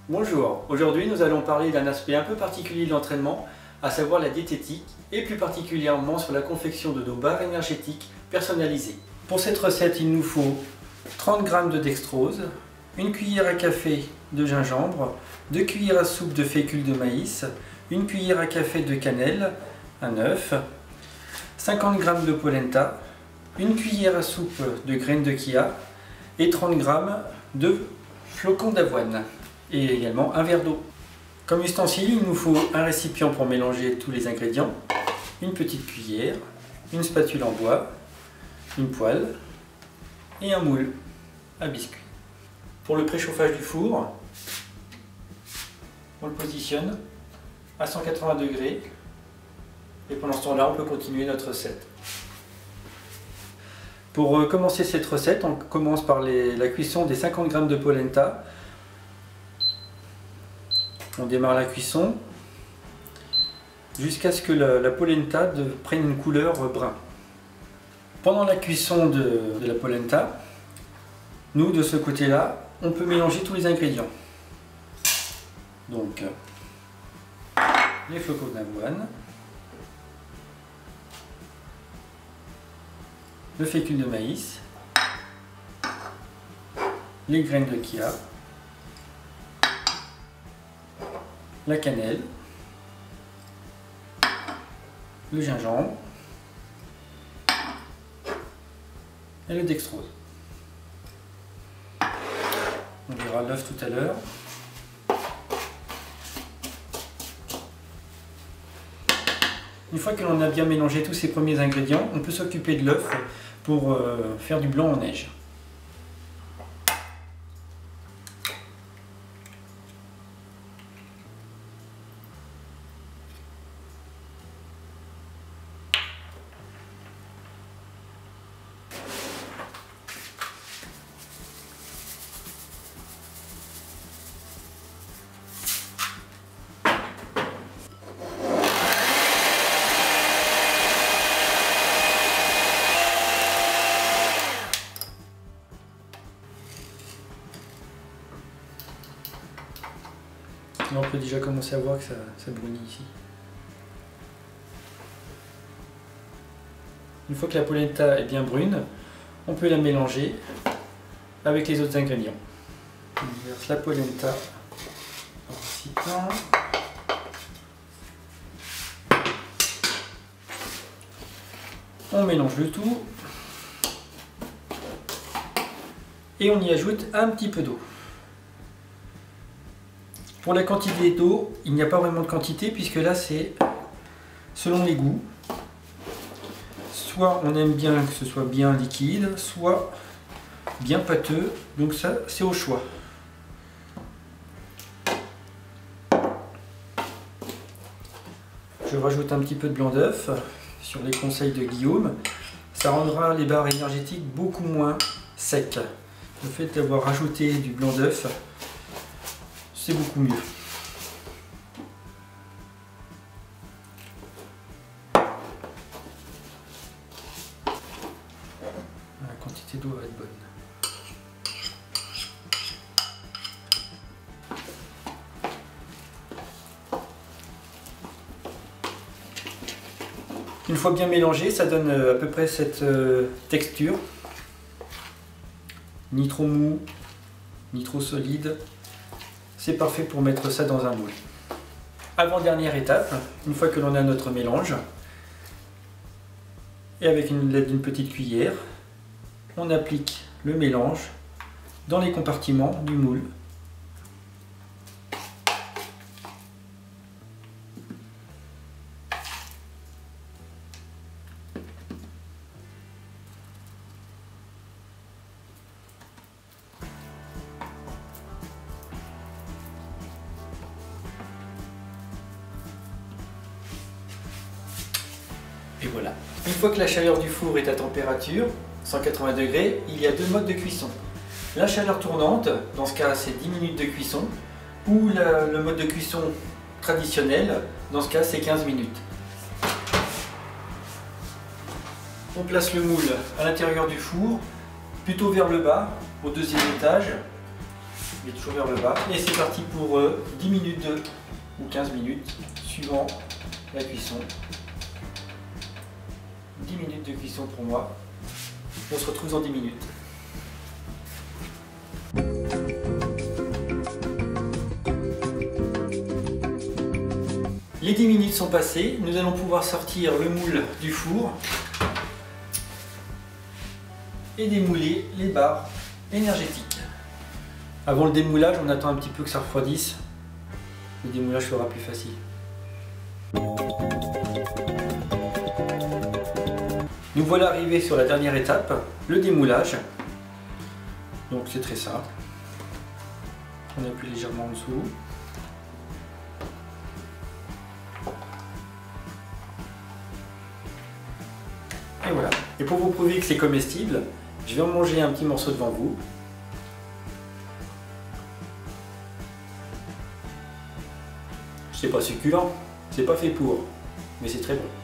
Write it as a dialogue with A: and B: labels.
A: Bonjour, aujourd'hui nous allons parler d'un aspect un peu particulier de l'entraînement, à savoir la diététique, et plus particulièrement sur la confection de nos barres énergétiques personnalisées. Pour cette recette, il nous faut 30 g de dextrose, une cuillère à café de gingembre, 2 cuillères à soupe de fécule de maïs, une cuillère à café de cannelle, un œuf, 50 g de polenta, une cuillère à soupe de graines de chia et 30 g de flocons d'avoine et également un verre d'eau. Comme ustensile, il nous faut un récipient pour mélanger tous les ingrédients, une petite cuillère, une spatule en bois, une poêle et un moule à biscuits. Pour le préchauffage du four, on le positionne à 180 degrés et pendant ce temps-là, on peut continuer notre recette. Pour commencer cette recette, on commence par la cuisson des 50 g de polenta. On démarre la cuisson jusqu'à ce que la polenta prenne une couleur brun. Pendant la cuisson de la polenta, nous de ce côté-là, on peut mélanger tous les ingrédients. Donc, les flocons d'avoine, le fécule de maïs, les graines de chia, la cannelle, le gingembre et le dextrose. On verra l'œuf tout à l'heure. Une fois que l'on a bien mélangé tous ces premiers ingrédients, on peut s'occuper de l'œuf pour faire du blanc en neige. Là, on peut déjà commencer à voir que ça brunit ici. Une fois que la polenta est bien brune, on peut la mélanger avec les autres ingrédients. On verse la polenta dans le récipient. On mélange le tout et on y ajoute un petit peu d'eau. Pour la quantité d'eau, il n'y a pas vraiment de quantité puisque là c'est selon les goûts. Soit on aime bien que ce soit bien liquide, soit bien pâteux, donc ça c'est au choix. Je rajoute un petit peu de blanc d'œuf sur les conseils de Guillaume. Ça rendra les barres énergétiques beaucoup moins secs. Le fait d'avoir rajouté du blanc d'œuf, c'est beaucoup mieux. La quantité d'eau va être bonne. Une fois bien mélangé, ça donne à peu près cette texture. Ni trop mou, ni trop solide. C'est parfait pour mettre ça dans un moule. Avant-dernière étape, une fois que l'on a notre mélange, et avec l'aide d'une petite cuillère, on applique le mélange dans les compartiments du moule. Et voilà. Une fois que la chaleur du four est à température, 180 degrés, il y a deux modes de cuisson. La chaleur tournante, dans ce cas c'est 10 minutes de cuisson, ou le mode de cuisson traditionnel, dans ce cas c'est 15 minutes. On place le moule à l'intérieur du four, plutôt vers le bas, au deuxième étage. mais toujours vers le bas. Et c'est parti pour 10 minutes ou 15 minutes, suivant la cuisson. 10 minutes de cuisson pour moi. On se retrouve dans 10 minutes. Les 10 minutes sont passées, nous allons pouvoir sortir le moule du four et démouler les barres énergétiques. Avant le démoulage, on attend un petit peu que ça refroidisse. Le démoulage sera plus facile. Nous voilà arrivés sur la dernière étape, le démoulage. Donc c'est très simple. On appuie légèrement en dessous. Et voilà. Et pour vous prouver que c'est comestible, je vais en manger un petit morceau devant vous. C'est pas succulent, c'est pas fait pour, mais c'est très bon.